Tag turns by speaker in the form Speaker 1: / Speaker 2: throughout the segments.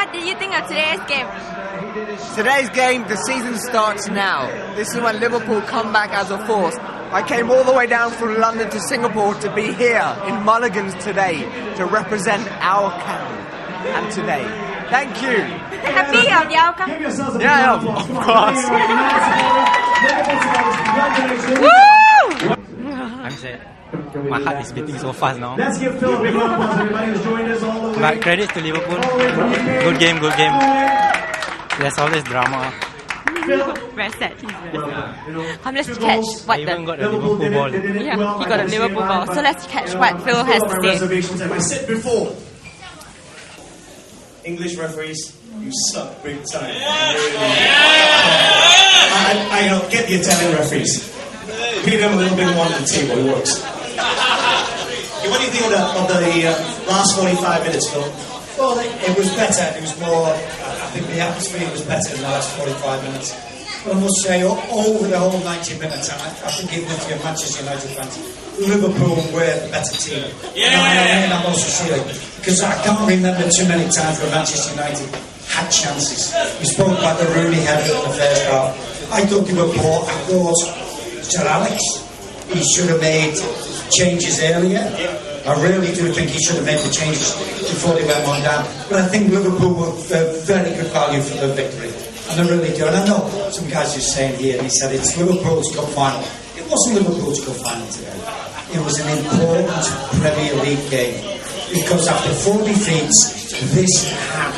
Speaker 1: What did you think of today's game?
Speaker 2: Today's game, the season starts now. This is when Liverpool come back as a force. I came all the way down from London to Singapore to be here in Mulligan's today to represent our camp. And today, thank you.
Speaker 1: Happy of the outcome?
Speaker 2: Yeah, of course.
Speaker 1: Woo!
Speaker 3: I'm sad. My heart is beating so fast now.
Speaker 4: Let's give Phil a big round of applause, everybody who's joined us all the way.
Speaker 3: But credit to Liverpool. Good game, good game. There's always drama.
Speaker 1: Very sad. He's very sad. Let's catch what
Speaker 3: I even got a
Speaker 1: the...
Speaker 3: Liverpool ball.
Speaker 1: Yeah, he got a Liverpool ball. So let's catch what Phil has to say.
Speaker 4: I said before, English referees, you suck big time. I don't get the Italian referees. Pay them a little bit more on the table, it works. What do you think of the last 45 minutes, Phil?
Speaker 5: Well, it was better. It was more. I think the atmosphere was better in the last 45 minutes. But I must say, over the whole 90 minutes, I think even if you're Manchester United fans, Liverpool were the better team. And I'm also saying, because I can't remember too many times where Manchester United had chances. We spoke about the Rooney header in the first half. I thought they were poor. I thought Sir Alex, he should have made changes earlier. I really do think he should have made the changes before they went on down. But I think Liverpool were very good value for the victory. And I really do. And I know some guys are saying here, and he said it's Liverpool's cup final. It wasn't Liverpool's cup final today. It was an important Premier League game. Because after 4 defeats, this had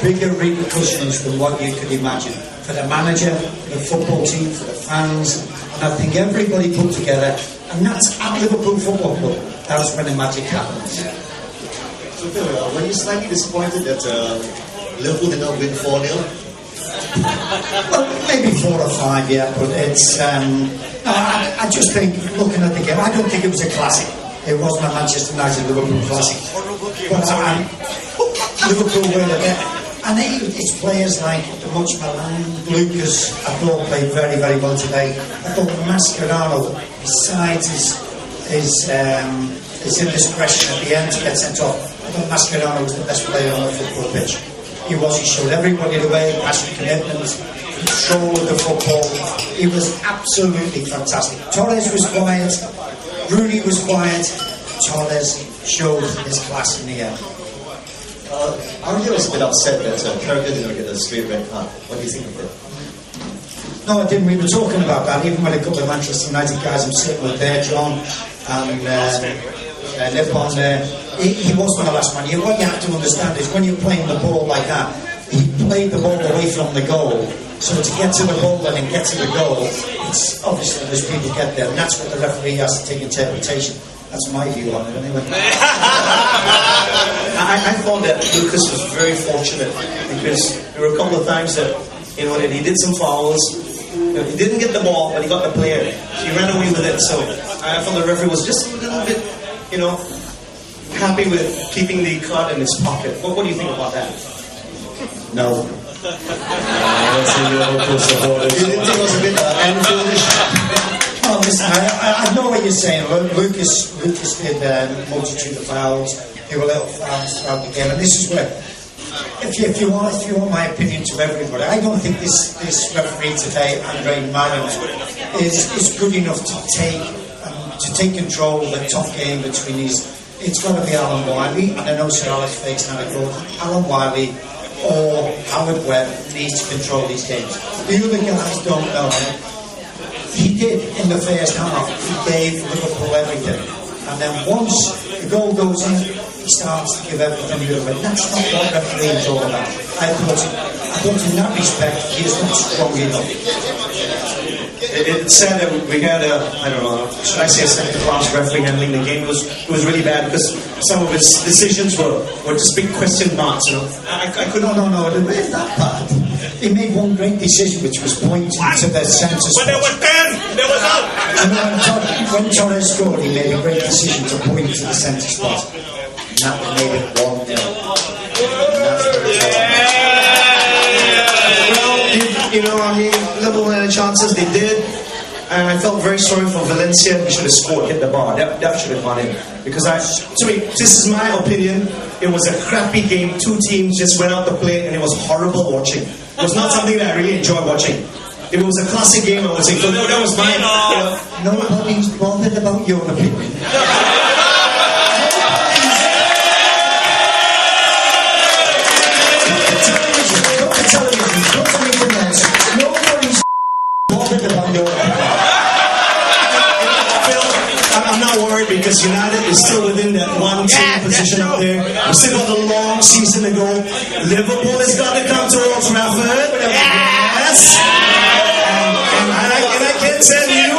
Speaker 5: bigger repercussions than what you could imagine. For the manager, for the football team, for the fans. And I think everybody put together, and that's at Liverpool Football Club. That was when the magic happens.
Speaker 4: So Phil, were you slightly disappointed that Liverpool did not win 4-0?
Speaker 5: Well, maybe 4 or 5, yeah, but it's... I just think, looking at the game, I don't think it was a classic. It wasn't a Manchester United-Liverpool classic. But Liverpool were the better. And it's players like the much maligned Lucas, I thought played very, very well today. I thought Mascherano, besides his indiscretion at the end to get sent off, I thought Mascherano was the best player on the football pitch. He showed everybody the way, passion, commitment, control of the football. He was absolutely fantastic. Torres was quiet, Rooney was quiet, Torres showed his class in the end.
Speaker 4: Arthur was a bit upset that Carragher did not get a straight red card. What do you think of that?
Speaker 5: No, I didn't. We were talking about that. Even with a couple of Manchester United guys, I'm sitting with there, John and Nippon there. He wasn't the last man. What you have to understand is when you're playing the ball like that, he played the ball away from the goal. So to get to the ball and get to the goal, it's obviously there's people get there, and that's what the referee has to take interpretation. That's my view on it, anyway.
Speaker 4: I thought that Lucas was very fortunate because there were a couple of times that that he did some fouls. He didn't get the ball, but he got the player. He ran away with it. So I thought the referee was just a little bit, happy with keeping the card in his pocket. What do you think about that?
Speaker 5: No.
Speaker 4: You didn't think it was a bit Anfield-ish?
Speaker 5: Oh, listen, I know what you're saying. Lucas did a multitude of fouls. There were little fouls throughout the game, and this is where, if you want my opinion to everybody, I don't think this referee today, Andre Mariner, is good enough to take control of a tough game between these. It's got to be Alan Wiley, and I know Sir Alex Fakes now go. Alan Wiley or Howard Webb needs to control these games. The other guys don't know. He did in the first half. He gave Liverpool everything. And then once the goal goes in, he starts to give everything to them. That's not what refereeing is all about. I thought in that respect, he is not strong enough.
Speaker 4: It's sad that we had should I say a second-class referee handling the game. It was really bad because some of his decisions were just big question marks. I couldn't.
Speaker 5: No, it wasn't that bad. He made one great decision, which was pointing to the centre spot.
Speaker 4: But there was 10! There was out!
Speaker 5: And when Torres scored, he made a great decision to point to the centre spot. And that made it 1-0.
Speaker 4: Well, Liverpool had chances, they did. And I felt very sorry for Valencia. Valencia, he should have scored, hit the bar. That should have gone in. Because to me, this is my opinion, it was a crappy game. Two teams just went out to play and it was horrible watching. It was not something that I really enjoyed watching. If it was a classic game, I would say, so that was mine.
Speaker 5: Nobody's bothered about your opinion.
Speaker 4: I'm not worried because United is still within that one team position up there. We've still got a long season to go. Liverpool has got to come to Old Trafford. Yes. And I can tell you,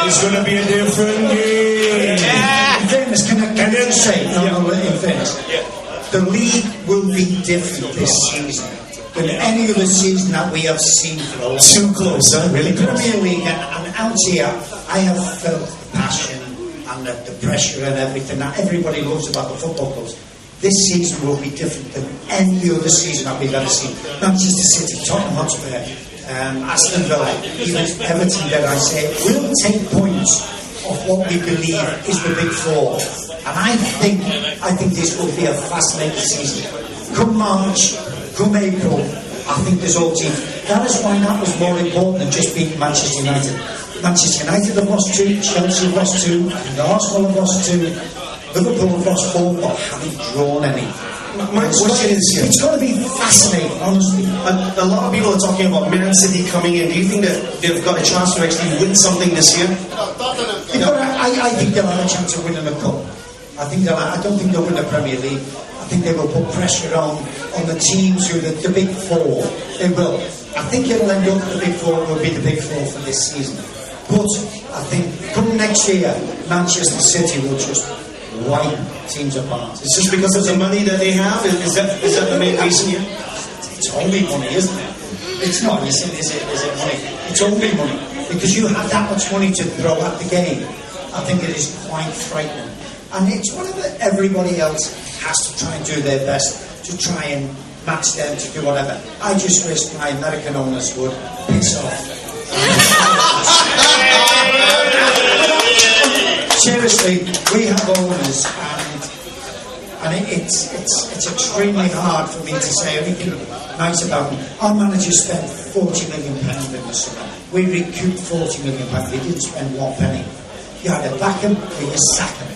Speaker 4: it's going to be a different game.
Speaker 5: In fairness, can I just say, in fairness, the league will be different this season than any other season that we have seen for a long time.
Speaker 4: Too close, huh? Really close.
Speaker 5: Premier League and out here, I have felt the passion and the pressure and everything that everybody loves about the football clubs. This season will be different than any other season that we've ever seen. Manchester City, Tottenham Hotspur, Aston Villa, even Everton, dare I say, will take points of what we believe is the big four. And I think this will be a fascinating season. Come March, come April, I think there's all teams. That is why that was more important than just beating Manchester United. Manchester United have lost 2, Chelsea have lost 2, Arsenal have lost 2, Liverpool have lost 4, but haven't drawn any.
Speaker 4: My question is,
Speaker 5: it's going to be fascinating, honestly.
Speaker 4: A lot of people are talking about Man City coming in. Do you think that they've got a chance to actually win something this year?
Speaker 5: I think they'll have a chance of winning a cup. I don't think they'll win the Premier League. I think they will put pressure on the teams who are the big four. They will. I think it'll end up the big four will be the big four for this season. But I think come next year, Manchester City will just wipe teams apart.
Speaker 4: It's just because of the money that they have? Is that the main reason here?
Speaker 5: It's only money, isn't it? It's not, is it money? It's only money. Because you have that much money to throw at the game. I think it is quite frightening. And it's whatever everybody else has to try and do their best to try and match them to do whatever. I just wish my American owners would piss off. Seriously, we have owners and it's extremely hard for me to say anything nice about them. Our manager spent £40 million in the summer. We recouped £40 million. We didn't spend 1 penny. You either back him or you sack him.